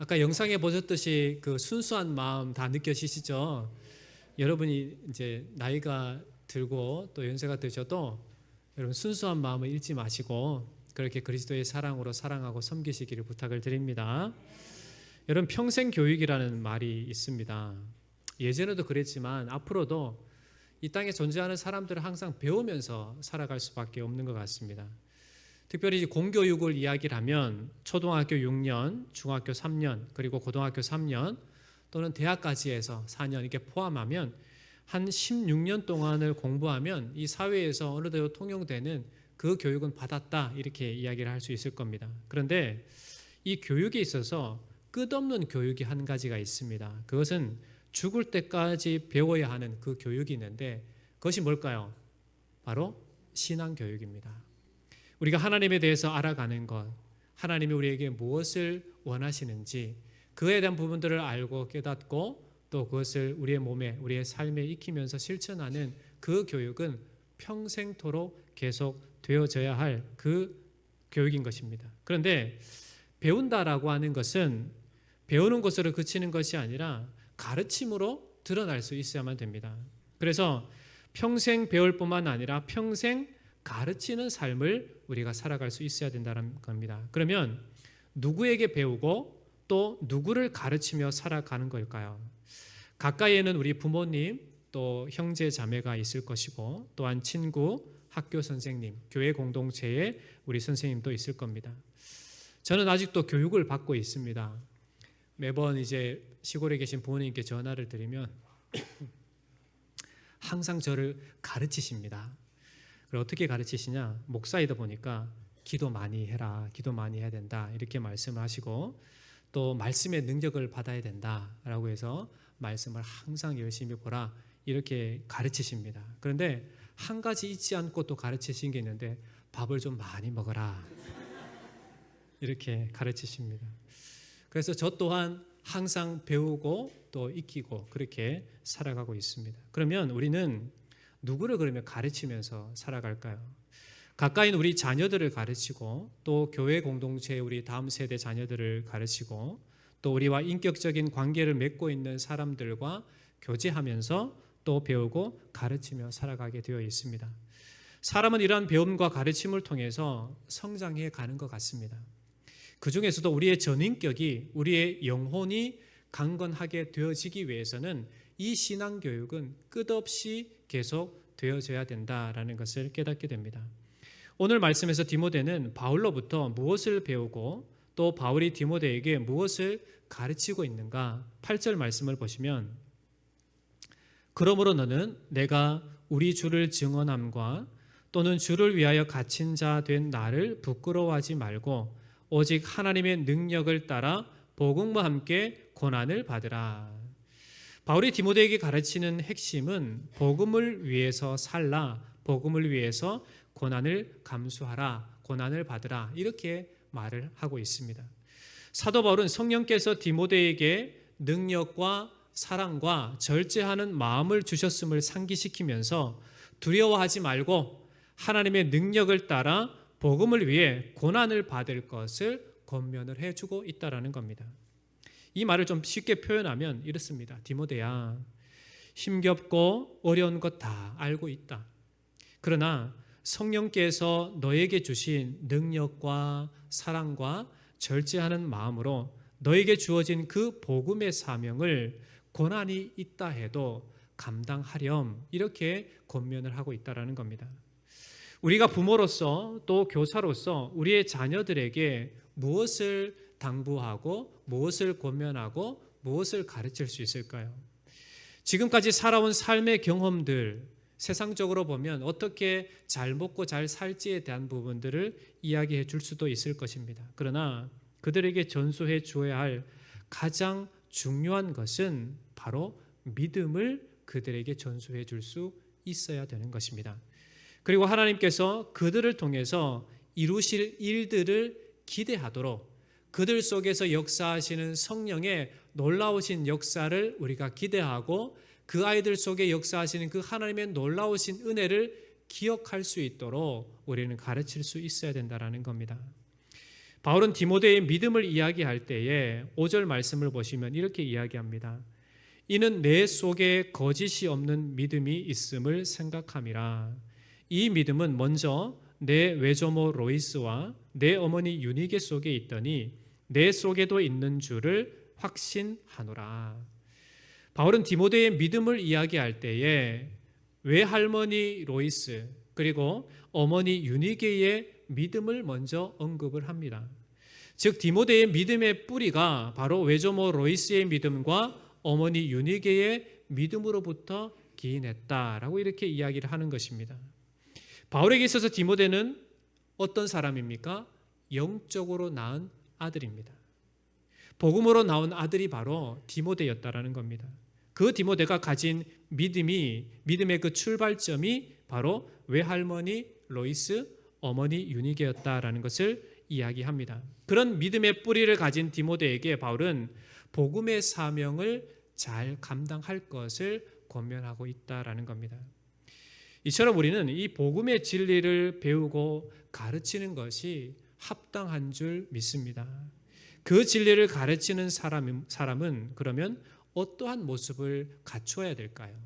아까 영상에 보셨듯이 그 순수한 마음 다 느껴지시죠? 여러분이 이제 나이가 들고 또 연세가 드셔도 여러분 순수한 마음을 잃지 마시고 그렇게 그리스도의 사랑으로 사랑하고 섬기시기를 부탁을 드립니다. 여러분 평생 교육이라는 말이 있습니다. 예전에도 그랬지만 앞으로도 이 땅에 존재하는 사람들은 항상 배우면서 살아갈 수밖에 없는 것 같습니다. 특별히 공교육을 이야기를 하면 초등학교 6년, 중학교 3년, 그리고 고등학교 3년 또는 대학까지 해서 4년 이렇게 포함하면 한 16년 동안을 공부하면 이 사회에서 어느 정도 통용되는 그 교육은 받았다 이렇게 이야기를 할 수 있을 겁니다. 그런데 이 교육에 있어서 끝없는 교육이 한 가지가 있습니다. 그것은 죽을 때까지 배워야 하는 그 교육이 있는데 그것이 뭘까요? 바로 신앙교육입니다. 우리가 하나님에 대해서 알아가는 것, 하나님이 우리에게 무엇을 원하시는지 그에 대한 부분들을 알고 깨닫고 또 그것을 우리의 몸에, 우리의 삶에 익히면서 실천하는 그 교육은 평생토록 계속 되어져야 할 그 교육인 것입니다. 그런데 배운다라고 하는 것은 배우는 것으로 그치는 것이 아니라 가르침으로 드러날 수 있어야만 됩니다. 그래서 평생 배울 뿐만 아니라 평생 가르치는 삶을 우리가 살아갈 수 있어야 된다는 겁니다. 그러면 누구에게 배우고 또 누구를 가르치며 살아가는 걸까요? 가까이에는 우리 부모님, 또 형제 자매가 있을 것이고 또한 친구, 학교 선생님, 교회 공동체에 우리 선생님도 있을 겁니다. 저는 아직도 교육을 받고 있습니다. 매번 이제 시골에 계신 부모님께 전화를 드리면 항상 저를 가르치십니다. 어떻게 가르치시냐? 목사이다 보니까 기도 많이 해라, 기도 많이 해야 된다 이렇게 말씀을 하시고 또 말씀의 능력을 받아야 된다라고 해서 말씀을 항상 열심히 보라 이렇게 가르치십니다. 그런데 한 가지 잊지 않고 또 가르치신 게 있는데 밥을 좀 많이 먹어라 이렇게 가르치십니다. 그래서 저 또한 항상 배우고 또 익히고 그렇게 살아가고 있습니다. 그러면 우리는 누구를 그러면 가르치면서 살아갈까요? 가까이 있는 우리 자녀들을 가르치고 또 교회 공동체의 우리 다음 세대 자녀들을 가르치고 또 우리와 인격적인 관계를 맺고 있는 사람들과 교제하면서 또 배우고 가르치며 살아가게 되어 있습니다. 사람은 이러한 배움과 가르침을 통해서 성장해 가는 것 같습니다. 그 중에서도 우리의 전인격이 우리의 영혼이 강건하게 되어지기 위해서는 이 신앙교육은 끝없이 계속 되어져야 된다라는 것을 깨닫게 됩니다. 오늘 말씀에서 디모데는 바울로부터 무엇을 배우고 또 바울이 디모데에게 무엇을 가르치고 있는가? 8절 말씀을 보시면 그러므로 너는 내가 우리 주를 증언함과 또는 주를 위하여 갇힌 자 된 나를 부끄러워하지 말고 오직 하나님의 능력을 따라 복음과 함께 고난을 받으라. 바울이 디모데에게 가르치는 핵심은 복음을 위해서 살라, 복음을 위해서 고난을 감수하라, 고난을 받으라 이렇게 말을 하고 있습니다. 사도 바울은 성령께서 디모데에게 능력과 사랑과 절제하는 마음을 주셨음을 상기시키면서 두려워하지 말고 하나님의 능력을 따라 복음을 위해 고난을 받을 것을 권면을 해주고 있다라는 겁니다. 이 말을 좀 쉽게 표현하면 이렇습니다. 디모데야, 힘겹고 어려운 것 다 알고 있다. 그러나 성령께서 너에게 주신 능력과 사랑과 절제하는 마음으로 너에게 주어진 그 복음의 사명을 고난이 있다 해도 감당하렴 이렇게 권면을 하고 있다라는 겁니다. 우리가 부모로서 또 교사로서 우리의 자녀들에게 무엇을 당부하고 무엇을 권면하고 무엇을 가르칠 수 있을까요? 지금까지 살아온 삶의 경험들, 세상적으로 보면 어떻게 잘 먹고 잘 살지에 대한 부분들을 이야기해 줄 수도 있을 것입니다. 그러나 그들에게 전수해 주어야 할 가장 중요한 것은 바로 믿음을 그들에게 전수해 줄 수 있어야 되는 것입니다. 그리고 하나님께서 그들을 통해서 이루실 일들을 기대하도록 그들 속에서 역사하시는 성령의 놀라우신 역사를 우리가 기대하고 그 아이들 속에 역사하시는 그 하나님의 놀라우신 은혜를 기억할 수 있도록 우리는 가르칠 수 있어야 된다는 겁니다. 바울은 디모데의 믿음을 이야기할 때에 5절 말씀을 보시면 이렇게 이야기합니다. 이는 내 속에 거짓이 없는 믿음이 있음을 생각함이라. 이 믿음은 먼저 내 외조모 로이스와 내 어머니 유니게 속에 있더니 내 속에도 있는 줄을 확신하노라. 바울은 디모데의 믿음을 이야기할 때에 외할머니 로이스 그리고 어머니 유니게의 믿음을 먼저 언급을 합니다. 즉 디모데의 믿음의 뿌리가 바로 외조모 로이스의 믿음과 어머니 유니게의 믿음으로부터 기인했다라고 이렇게 이야기를 하는 것입니다. 바울에게 있어서 디모데는 어떤 사람입니까? 영적으로 낳은 아들입니다. 복음으로 나온 아들이 바로 디모데였다라는 겁니다. 그 디모데가 가진 믿음의 그 출발점이 바로 외할머니 로이스, 어머니 유니게였다라는 것을 이야기합니다. 그런 믿음의 뿌리를 가진 디모데에게 바울은 복음의 사명을 잘 감당할 것을 권면하고 있다라는 겁니다. 이처럼 우리는 이 복음의 진리를 배우고 가르치는 것이 합당한 줄 믿습니다. 그 진리를 가르치는 사람은 그러면 어떠한 모습을 갖추어야 될까요?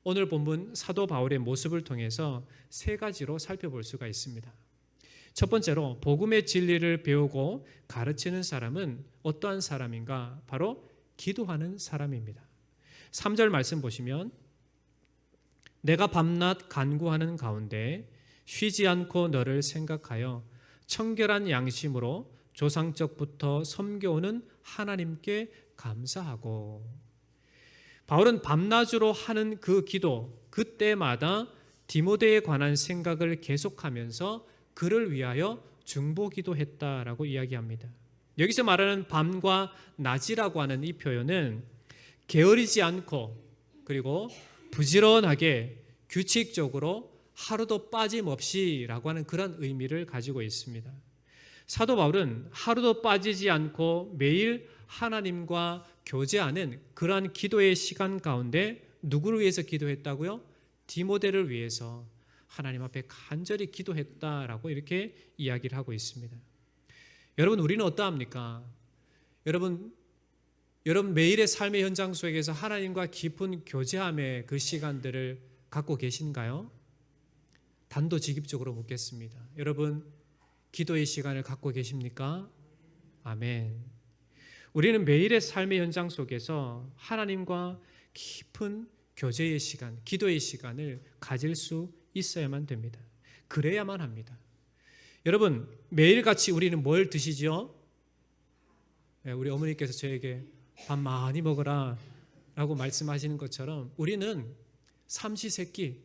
오늘 본문 사도 바울의 모습을 통해서 세 가지로 살펴볼 수가 있습니다. 첫 번째로 복음의 진리를 배우고 가르치는 사람은 어떠한 사람인가? 바로 기도하는 사람입니다. 3절 말씀 보시면 내가 밤낮 간구하는 가운데 쉬지 않고 너를 생각하여 청결한 양심으로 조상적부터 섬겨오는 하나님께 감사하고. 바울은 밤낮으로 하는 그 기도, 그때마다 디모데에 관한 생각을 계속하면서 그를 위하여 중보기도했다라고 이야기합니다. 여기서 말하는 밤과 낮이라고 하는 이 표현은 게으르지 않고 그리고 부지런하게 규칙적으로 하루도 빠짐없이라고 하는 그런 의미를 가지고 있습니다. 사도 바울은 하루도 빠지지 않고 매일 하나님과 교제하는 그러한 기도의 시간 가운데 누구를 위해서 기도했다고요? 디모데를 위해서 하나님 앞에 간절히 기도했다라고 이렇게 이야기를 하고 있습니다. 여러분, 우리는 어떠합니까? 여러분 매일의 삶의 현장 속에서 하나님과 깊은 교제함의 그 시간들을 갖고 계신가요? 단도직입적으로 묻겠습니다. 여러분, 기도의 시간을 갖고 계십니까? 아멘. 우리는 매일의 삶의 현장 속에서 하나님과 깊은 교제의 시간, 기도의 시간을 가질 수 있어야만 됩니다. 그래야만 합니다. 여러분, 매일같이 우리는 뭘 드시죠? 우리 어머니께서 저에게 밥 많이 먹어라 라고 말씀하시는 것처럼 우리는 삼시세끼,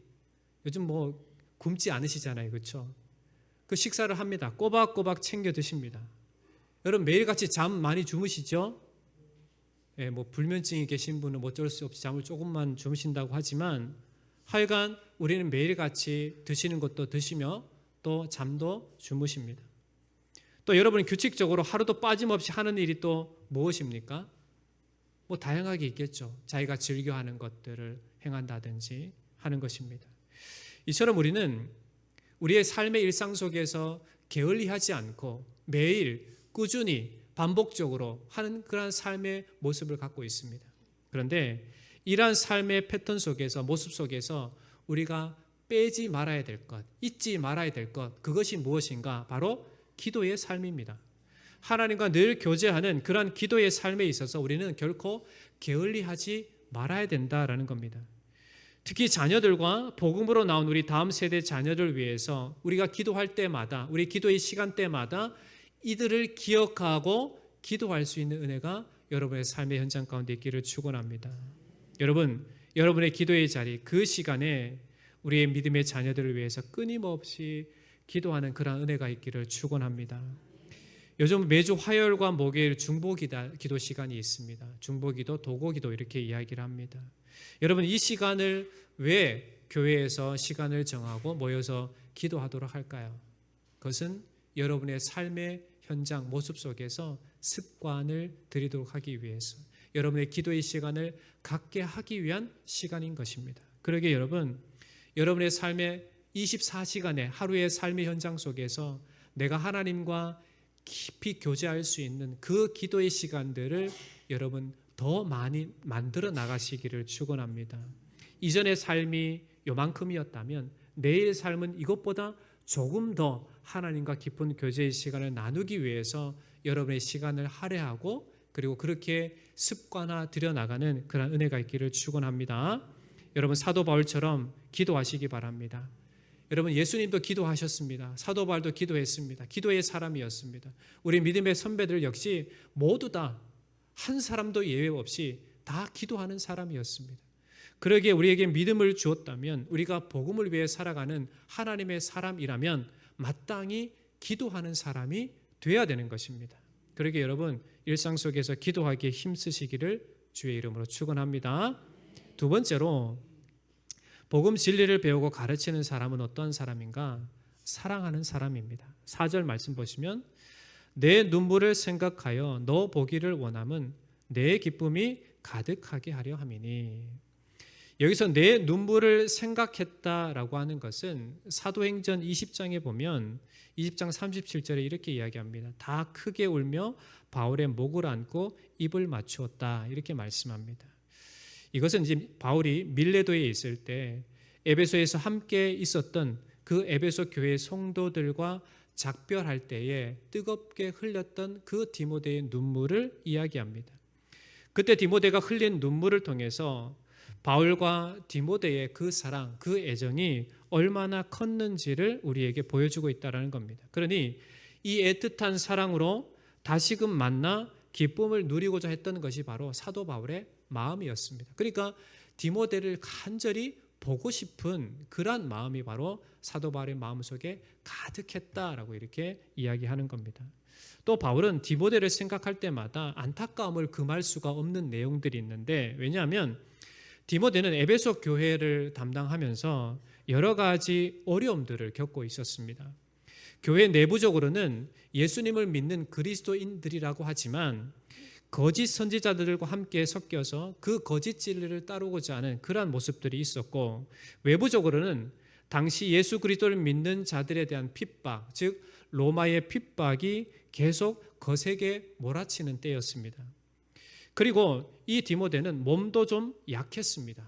요즘 뭐 굶지 않으시잖아요, 그렇죠? 그 식사를 합니다. 꼬박꼬박 챙겨 드십니다. 여러분 매일같이 잠 많이 주무시죠? 뭐 불면증이 계신 분은 어쩔 수 없이 잠을 조금만 주무신다고 하지만 하여간 우리는 매일같이 드시는 것도 드시며 또 잠도 주무십니다. 또 여러분이 규칙적으로 하루도 빠짐없이 하는 일이 또 무엇입니까? 뭐 다양하게 있겠죠. 자기가 즐겨하는 것들을 행한다든지 하는 것입니다. 이처럼 우리는 우리의 삶의 일상 속에서 게을리하지 않고 매일 꾸준히 반복적으로 하는 그러한 삶의 모습을 갖고 있습니다. 그런데 이러한 삶의 패턴 속에서, 모습 속에서 우리가 빼지 말아야 될 것, 잊지 말아야 될 것, 그것이 무엇인가? 바로 기도의 삶입니다. 하나님과 늘 교제하는 그러한 기도의 삶에 있어서 우리는 결코 게을리하지 말아야 된다라는 겁니다. 특히 자녀들과 복음으로 나온 우리 다음 세대 자녀들 위해서 우리가 기도할 때마다, 우리 기도의 시간대마다 이들을 기억하고 기도할 수 있는 은혜가 여러분의 삶의 현장 가운데 있기를 축원합니다. 여러분, 여러분의 기도의 자리, 그 시간에 우리의 믿음의 자녀들을 위해서 끊임없이 기도하는 그런 은혜가 있기를 축원합니다. 요즘 매주 화요일과 목요일 중보기도 시간이 있습니다. 중보기도, 도고기도 이렇게 이야기를 합니다. 여러분, 이 시간을 왜 교회에서 시간을 정하고 모여서 기도하도록 할까요? 그것은 여러분의 삶의 현장, 모습 속에서 습관을 들이도록 하기 위해서, 여러분의 기도의 시간을 갖게 하기 위한 시간인 것입니다. 그러기에 여러분, 여러분의 삶의 24시간의 하루의 삶의 현장 속에서 내가 하나님과 깊이 교제할 수 있는 그 기도의 시간들을 여러분 더 많이 만들어 나가시기를 축원합니다. 이전의 삶이 요만큼이었다면 내일 삶은 이것보다 조금 더 하나님과 깊은 교제의 시간을 나누기 위해서 여러분의 시간을 할애하고 그리고 그렇게 습관화 들여나가는 그런 은혜가 있기를 축원합니다. 여러분 사도 바울처럼 기도하시기 바랍니다. 여러분 예수님도 기도하셨습니다. 사도 바울도 기도했습니다. 기도의 사람이었습니다. 우리 믿음의 선배들 역시 모두 다 한 사람도 예외 없이 다 기도하는 사람이었습니다. 그러기에 우리에게 믿음을 주었다면 우리가 복음을 위해 살아가는 하나님의 사람이라면 마땅히 기도하는 사람이 돼야 되는 것입니다. 그러기에 여러분 일상 속에서 기도하기에 힘쓰시기를 주의 이름으로 축원합니다. 두 번째로 복음 진리를 배우고 가르치는 사람은 어떠한 사람인가? 사랑하는 사람입니다. 4절 말씀 보시면 내 눈물을 생각하여 너 보기를 원함은 내 기쁨이 가득하게 하려 함이니. 여기서 내 눈물을 생각했다라고 하는 것은 사도행전 20장에 보면 20장 37절에 이렇게 이야기합니다. 다 크게 울며 바울의 목을 안고 입을 맞추었다 이렇게 말씀합니다. 이것은 이제 바울이 밀레도에 있을 때 에베소에서 함께 있었던 그 에베소 교회 성도들과 작별할 때에 뜨겁게 흘렸던 그 디모데의 눈물을 이야기합니다. 그때 디모데가 흘린 눈물을 통해서 바울과 디모데의 그 사랑, 그 애정이 얼마나 컸는지를 우리에게 보여주고 있다는 겁니다. 그러니 이 애틋한 사랑으로 다시금 만나 기쁨을 누리고자 했던 것이 바로 사도 바울의 마음이었습니다. 그러니까 디모데를 간절히 보고 싶은 그러한 마음이 바로 사도 바울의 마음속에 가득했다라고 이렇게 이야기하는 겁니다. 또 바울은 디모데를 생각할 때마다 안타까움을 금할 수가 없는 내용들이 있는데 왜냐하면 디모데는 에베소 교회를 담당하면서 여러 가지 어려움들을 겪고 있었습니다. 교회 내부적으로는 예수님을 믿는 그리스도인들이라고 하지만 거짓 선지자들과 함께 섞여서 그 거짓 진리를 따르고자 하는 그러한 모습들이 있었고 외부적으로는 당시 예수 그리스도를 믿는 자들에 대한 핍박, 즉 로마의 핍박이 계속 거세게 몰아치는 때였습니다. 그리고 이 디모데는 몸도 좀 약했습니다.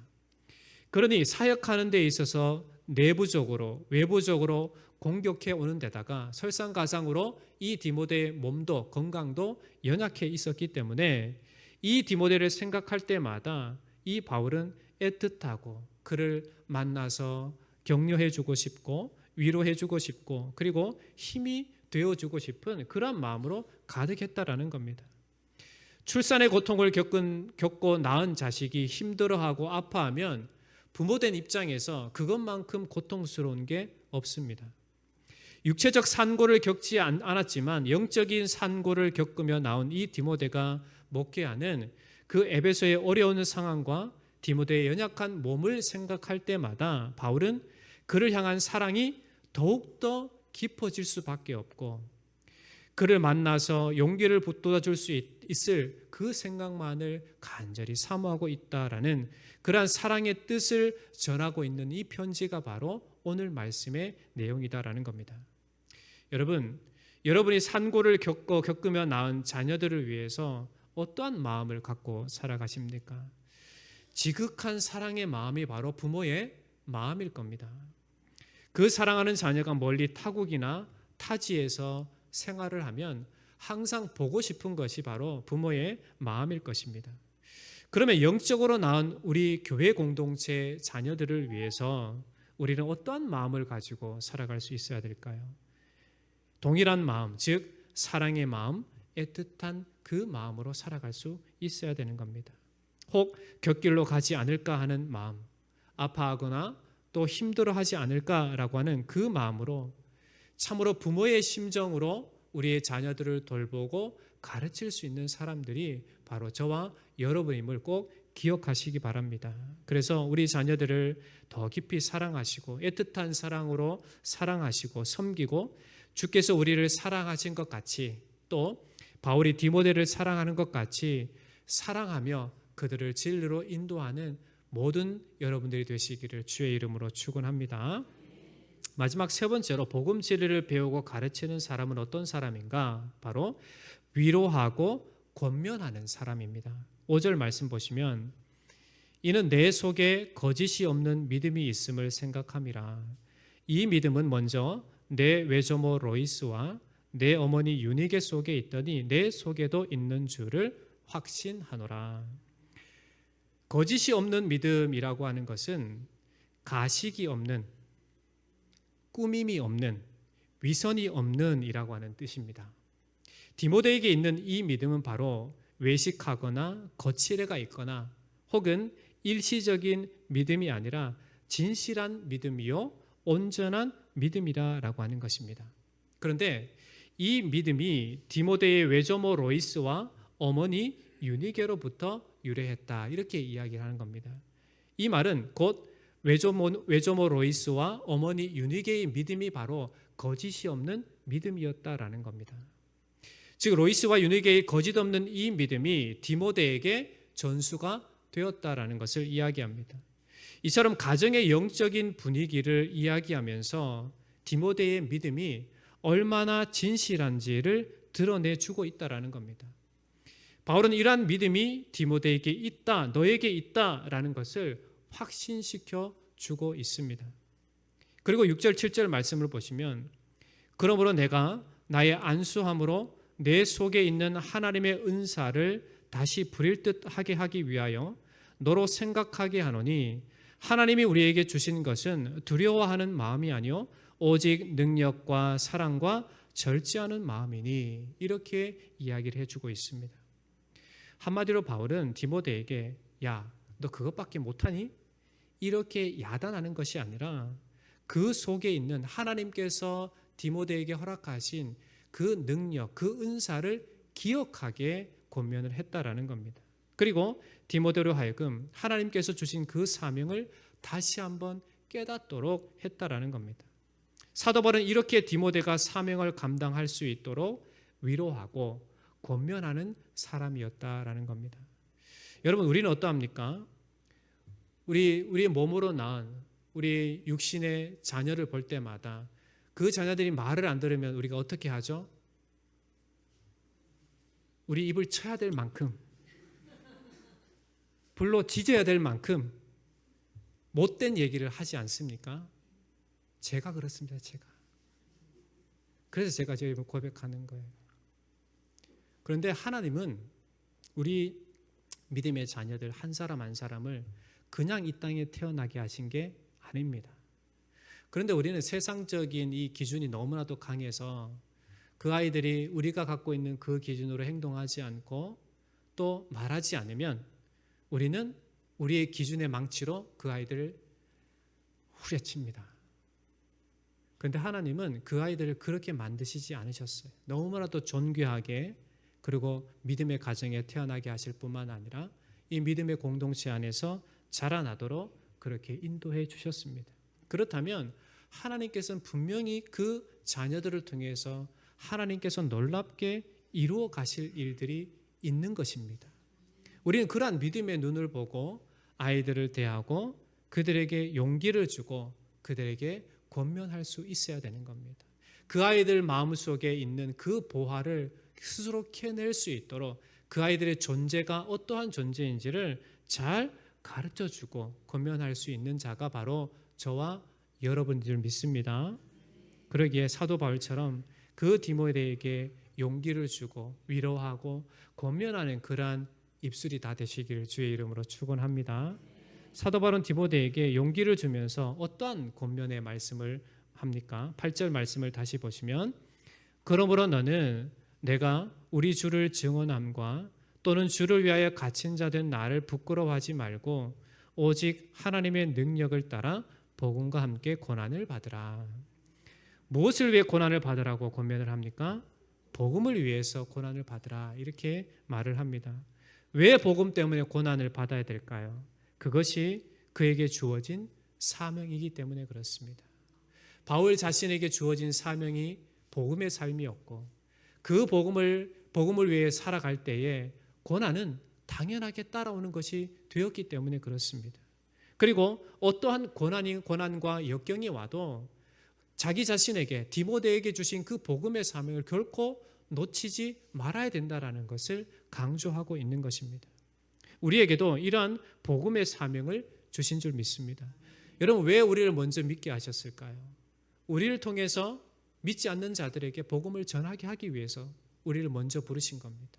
그러니 사역하는 데 있어서 내부적으로 외부적으로 공격해 오는 데다가 설상가상으로 이 디모데의 몸도 건강도 연약해 있었기 때문에 이 디모데를 생각할 때마다 이 바울은 애틋하고 그를 만나서 격려해 주고 싶고 위로해 주고 싶고 그리고 힘이 되어주고 싶은 그런 마음으로 가득했다라는 겁니다. 출산의 고통을 겪고 낳은 자식이 힘들어하고 아파하면 부모된 입장에서 그것만큼 고통스러운 게 없습니다. 육체적 산고를 겪지 않았지만 영적인 산고를 겪으며 나온 이 디모데가 목회하는 그 에베소의 어려운 상황과 디모데의 연약한 몸을 생각할 때마다 바울은 그를 향한 사랑이 더욱더 깊어질 수밖에 없고 그를 만나서 용기를 북돋아줄 수 있을 그 생각만을 간절히 사모하고 있다라는 그러한 사랑의 뜻을 전하고 있는 이 편지가 바로 오늘 말씀의 내용이다라는 겁니다. 여러분이 산고를 겪으며 낳은 자녀들을 위해서 어떠한 마음을 갖고 살아가십니까? 지극한 사랑의 마음이 바로 부모의 마음일 겁니다. 그 사랑하는 자녀가 멀리 타국이나 타지에서 생활을 하면 항상 보고 싶은 것이 바로 부모의 마음일 것입니다. 그러면 영적으로 낳은 우리 교회 공동체 자녀들을 위해서 우리는 어떠한 마음을 가지고 살아갈 수 있어야 될까요? 동일한 마음, 즉 사랑의 마음, 애틋한 그 마음으로 살아갈 수 있어야 되는 겁니다. 혹 곁길로 가지 않을까 하는 마음, 아파하거나 또 힘들어하지 않을까라고 하는 그 마음으로 참으로 부모의 심정으로 우리의 자녀들을 돌보고 가르칠 수 있는 사람들이 바로 저와 여러분임을 꼭 기억하시기 바랍니다. 그래서 우리 자녀들을 더 깊이 사랑하시고 애틋한 사랑으로 사랑하시고 섬기고 주께서 우리를 사랑하신 것 같이 또 바울이 디모데를 사랑하는 것 같이 사랑하며 그들을 진리로 인도하는 모든 여러분들이 되시기를 주의 이름으로 축원합니다. 마지막 세 번째로 복음 진리를 배우고 가르치는 사람은 어떤 사람인가? 바로 위로하고 권면하는 사람입니다. 5절 말씀 보시면 이는 내 속에 거짓이 없는 믿음이 있음을 생각함이라. 이 믿음은 먼저 내 외조모 로이스와 내 어머니 유니게 속에 있더니 내 속에도 있는 줄을 확신하노라. 거짓이 없는 믿음이라고 하는 것은 가식이 없는, 꾸밈이 없는, 위선이 없는 이라고 하는 뜻입니다. 디모데에게 있는 이 믿음은 바로 외식하거나 거칠애가 있거나 혹은 일시적인 믿음이 아니라 진실한 믿음이요 온전한 믿음이라고 하는 것입니다. 그런데 이 믿음이 디모데의 외조모 로이스와 어머니 유니게로부터 유래했다 이렇게 이야기를 하는 겁니다. 이 말은 곧 외조모 로이스와 어머니 유니게의 믿음이 바로 거짓이 없는 믿음이었다라는 겁니다. 즉 로이스와 유니게의 거짓 없는 이 믿음이 디모데에게 전수가 되었다라는 것을 이야기합니다. 이처럼 가정의 영적인 분위기를 이야기하면서 디모데의 믿음이 얼마나 진실한지를 드러내주고 있다라는 겁니다. 바울은 이러한 믿음이 디모데에게 있다, 너에게 있다라는 것을 확신시켜 주고 있습니다. 그리고 6절, 7절 말씀을 보시면 그러므로 내가 나의 안수함으로 내 속에 있는 하나님의 은사를 다시 부릴 듯하게 하기 위하여 너로 생각하게 하노니 하나님이 우리에게 주신 것은 두려워하는 마음이 아니요 오직 능력과 사랑과 절제하는 마음이니 이렇게 이야기를 해주고 있습니다. 한마디로 바울은 디모데에게 야, 너 그것밖에 못하니? 이렇게 야단하는 것이 아니라 그 속에 있는 하나님께서 디모데에게 허락하신 그 능력, 그 은사를 기억하게 권면을 했다라는 겁니다. 그리고 디모데로 하여금 하나님께서 주신 그 사명을 다시 한번 깨닫도록 했다라는 겁니다. 사도 바울은 이렇게 디모데가 사명을 감당할 수 있도록 위로하고 권면하는 사람이었다라는 겁니다. 여러분, 우리는 어떠합니까? 우리의 몸으로 낳은 우리 육신의 자녀를 볼 때마다 그 자녀들이 말을 안 들으면 우리가 어떻게 하죠? 우리 입을 쳐야 될 만큼, 불로 지져야 될 만큼 못된 얘기를 하지 않습니까? 제가 그렇습니다. 그래서 제가 지금 고백하는 거예요. 그런데 하나님은 우리 믿음의 자녀들 한 사람 한 사람을 그냥 이 땅에 태어나게 하신 게 아닙니다. 그런데 우리는 세상적인 이 기준이 너무나도 강해서 그 아이들이 우리가 갖고 있는 그 기준으로 행동하지 않고 또 말하지 않으면 우리는 우리의 기준의 망치로 그 아이들을 후려칩니다. 그런데 하나님은 그 아이들을 그렇게 만드시지 않으셨어요. 너무나도 존귀하게 그리고 믿음의 가정에 태어나게 하실 뿐만 아니라 이 믿음의 공동체 안에서 자라나도록 그렇게 인도해 주셨습니다. 그렇다면 하나님께서는 분명히 그 자녀들을 통해서 하나님께서 놀랍게 이루어 가실 일들이 있는 것입니다. 우리는 그러한 믿음의 눈을 보고 아이들을 대하고 그들에게 용기를 주고 그들에게 권면할 수 있어야 되는 겁니다. 그 아이들 마음속에 있는 그 보화를 스스로 캐낼 수 있도록 그 아이들의 존재가 어떠한 존재인지를 잘 가르쳐주고 권면할 수 있는 자가 바로 저와 여러분들 믿습니다. 그러기에 사도 바울처럼 그 디모데에게 용기를 주고 위로하고 권면하는 그러한 입술이 다 되시기를 주의 이름으로 축원합니다. 사도 바울은 디모데에게 용기를 주면서 어떠한 권면의 말씀을 합니까? 8절 말씀을 다시 보시면 그러므로 너는 내가 우리 주를 증언함과 또는 주를 위하여 갇힌 자 된 나를 부끄러워하지 말고 오직 하나님의 능력을 따라 복음과 함께 고난을 받으라. 무엇을 위해 고난을 받으라고 권면을 합니까? 복음을 위해서 고난을 받으라 이렇게 말을 합니다. 왜 복음 때문에 고난을 받아야 될까요? 그것이 그에게 주어진 사명이기 때문에 그렇습니다. 바울 자신에게 주어진 사명이 복음의 삶이었고 그 복음을 위해 살아갈 때에 고난은 당연하게 따라오는 것이 되었기 때문에 그렇습니다. 그리고 어떠한 고난과 역경이 와도 자기 자신에게 디모데에게 주신 그 복음의 사명을 결코 놓치지 말아야 된다라는 것을 강조하고 있는 것입니다. 우리에게도 이러한 복음의 사명을 주신 줄 믿습니다. 여러분, 왜 우리를 먼저 믿게 하셨을까요? 우리를 통해서 믿지 않는 자들에게 복음을 전하게 하기 위해서 우리를 먼저 부르신 겁니다.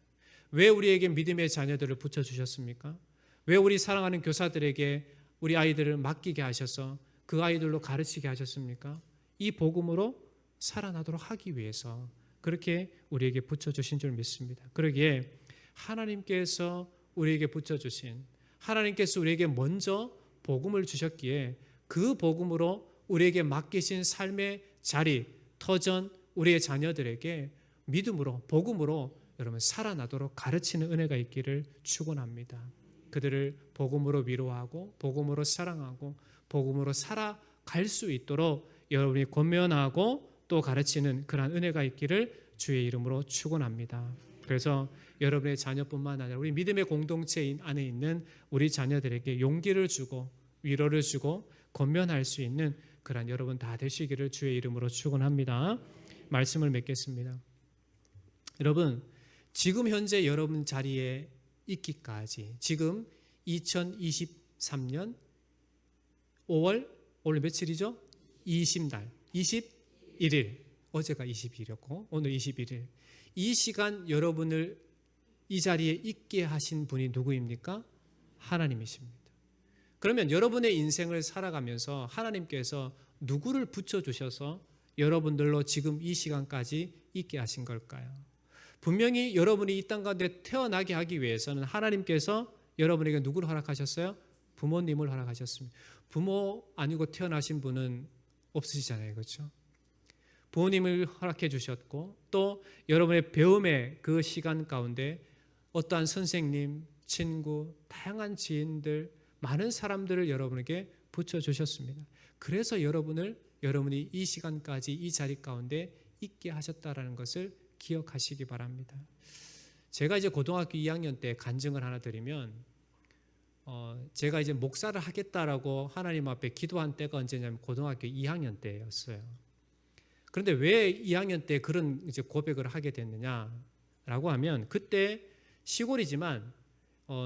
왜 우리에게 믿음의 자녀들을 붙여주셨습니까? 왜 우리 사랑하는 교사들에게 우리 아이들을 맡기게 하셔서 그 아이들로 가르치게 하셨습니까? 이 복음으로 살아나도록 하기 위해서 그렇게 우리에게 붙여주신 줄 믿습니다. 그러기에 하나님께서 우리에게 붙여주신, 하나님께서 우리에게 먼저 복음을 주셨기에 그 복음으로 우리에게 맡기신 삶의 자리, 터전, 우리의 자녀들에게 믿음으로, 복음으로 여러분 살아나도록 가르치는 은혜가 있기를 축원합니다. 그들을 복음으로 위로하고 복음으로 사랑하고 복음으로 살아갈 수 있도록 여러분이 권면하고 또 가르치는 그러한 은혜가 있기를 주의 이름으로 축원합니다. 그래서 여러분의 자녀뿐만 아니라 우리 믿음의 공동체 안에 있는 우리 자녀들에게 용기를 주고 위로를 주고 권면할 수 있는 그러한 여러분 다 되시기를 주의 이름으로 축원합니다. 말씀을 맺겠습니다. 여러분, 지금 현재 여러분 자리에 있기까지 지금 2023년 5월 오늘 며칠이죠? 20날 21일, 어제가 20일이었고 오늘 21일, 이 시간 여러분을 이 자리에 있게 하신 분이 누구입니까? 하나님이십니다. 그러면 여러분의 인생을 살아가면서 하나님께서 누구를 붙여주셔서 여러분들로 지금 이 시간까지 있게 하신 걸까요? 분명히 여러분이 이 땅 가운데 태어나게 하기 위해서는 하나님께서 여러분에게 누구를 허락하셨어요? 부모님을 허락하셨습니다. 부모 아니고 태어나신 분은 없으시잖아요. 그렇죠? 부모님을 허락해 주셨고 또 여러분의 배움의 그 시간 가운데 어떠한 선생님, 친구, 다양한 지인들, 많은 사람들을 여러분에게 붙여주셨습니다. 그래서 여러분이 이 시간까지 이 자리 가운데 있게 하셨다라는 것을 기억하시기 바랍니다. 제가 이제 고등학교 2학년 때 간증을 하나 드리면, 제가 이제 목사를 하겠다라고 하나님 앞에 기도한 때가 언제냐면 고등학교 2학년 때였어요. 그런데 왜 2학년 때 그런 이제 고백을 하게 됐느냐라고 하면, 그때 시골이지만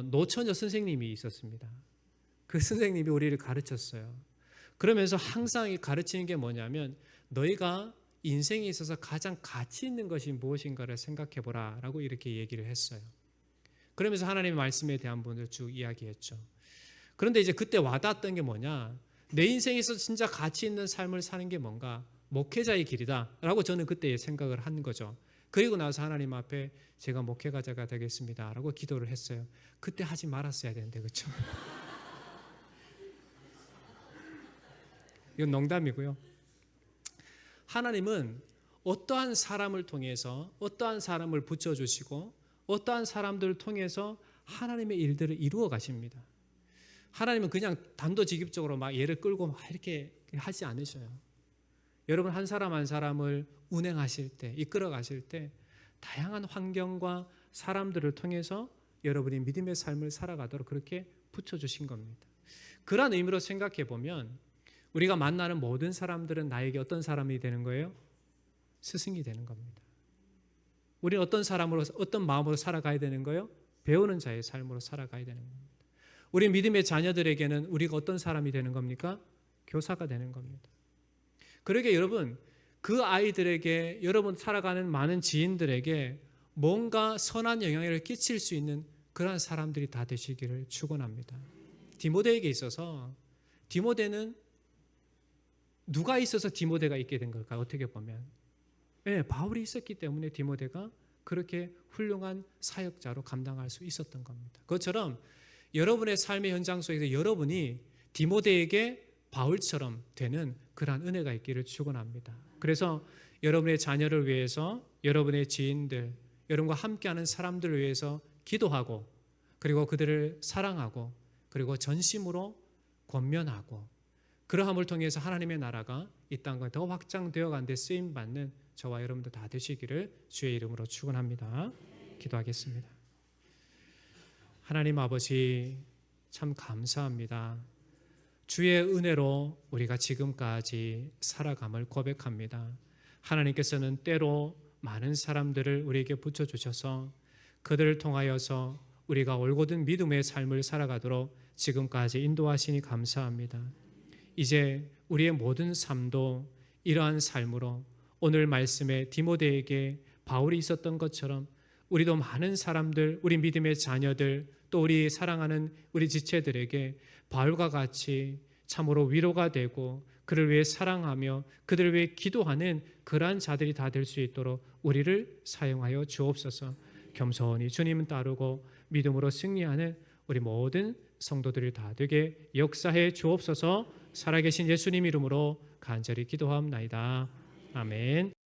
노처녀 선생님이 있었습니다. 그 선생님이 우리를 가르쳤어요. 그러면서 항상 가르치는 게 뭐냐면, 너희가 인생에 있어서 가장 가치 있는 것이 무엇인가를 생각해 보라 라고 이렇게 얘기를 했어요. 그러면서 하나님의 말씀에 대한 부분을 쭉 이야기했죠. 그런데 이제 그때 와닿았던 게 뭐냐, 내 인생에서 진짜 가치 있는 삶을 사는 게 뭔가, 목회자의 길이다 라고 저는 그때 생각을 한 거죠. 그리고 나서 하나님 앞에 제가 목회자가 되겠습니다 라고 기도를 했어요. 그때 하지 말았어야 되는데, 그렇죠? 이건 농담이고요. 하나님은 어떠한 사람을 통해서 어떠한 사람을 붙여주시고 어떠한 사람들을 통해서 하나님의 일들을 이루어 가십니다. 하나님은 그냥 단도직입적으로 막 얘를 끌고 막 이렇게 하지 않으셔요. 여러분 한 사람 한 사람을 운행하실 때, 이끌어 가실 때 다양한 환경과 사람들을 통해서 여러분이 믿음의 삶을 살아가도록 그렇게 붙여주신 겁니다. 그런 의미로 생각해 보면 우리가 만나는 모든 사람들은 나에게 어떤 사람이 되는 거예요? 스승이 되는 겁니다. 우리는 어떤 사람으로, 어떤 마음으로 살아가야 되는 거예요? 배우는 자의 삶으로 살아가야 되는 겁니다. 우리 믿음의 자녀들에게는 우리가 어떤 사람이 되는 겁니까? 교사가 되는 겁니다. 그러게 여러분, 그 아이들에게, 여러분 살아가는 많은 지인들에게 뭔가 선한 영향을 끼칠 수 있는 그러한 사람들이 다 되시기를 축원합니다. 디모데에게 있어서 디모데는 누가 있어서 디모데가 있게 된 걸까요? 어떻게 보면 바울이 있었기 때문에 디모데가 그렇게 훌륭한 사역자로 감당할 수 있었던 겁니다. 그것처럼 여러분의 삶의 현장 속에서 여러분이 디모데에게 바울처럼 되는 그러한 은혜가 있기를 축원합니다. 그래서 여러분의 자녀를 위해서, 여러분의 지인들, 여러분과 함께하는 사람들을 위해서 기도하고, 그리고 그들을 사랑하고, 그리고 전심으로 권면하고, 그러함을 통해서 하나님의 나라가 이 땅과 더 확장되어 가는 데 쓰임 받는 저와 여러분들 다 되시기를 주의 이름으로 축원합니다. 기도하겠습니다. 하나님 아버지, 참 감사합니다. 주의 은혜로 우리가 지금까지 살아감을 고백합니다. 하나님께서는 때로 많은 사람들을 우리에게 붙여주셔서 그들을 통하여서 우리가 올곧은 믿음의 삶을 살아가도록 지금까지 인도하시니 감사합니다. 이제 우리의 모든 삶도 이러한 삶으로 오늘 말씀에 디모데에게 바울이 있었던 것처럼 우리도 많은 사람들, 우리 믿음의 자녀들, 또 우리 사랑하는 우리 지체들에게 바울과 같이 참으로 위로가 되고 그를 위해 사랑하며 그들을 위해 기도하는 그러한 자들이 다 될 수 있도록 우리를 사용하여 주옵소서. 겸손히 주님은 따르고 믿음으로 승리하는 우리 모든 성도들이 다 되게 역사해 주옵소서. 살아계신 예수님 이름으로 간절히 기도하옵나이다. 아멘.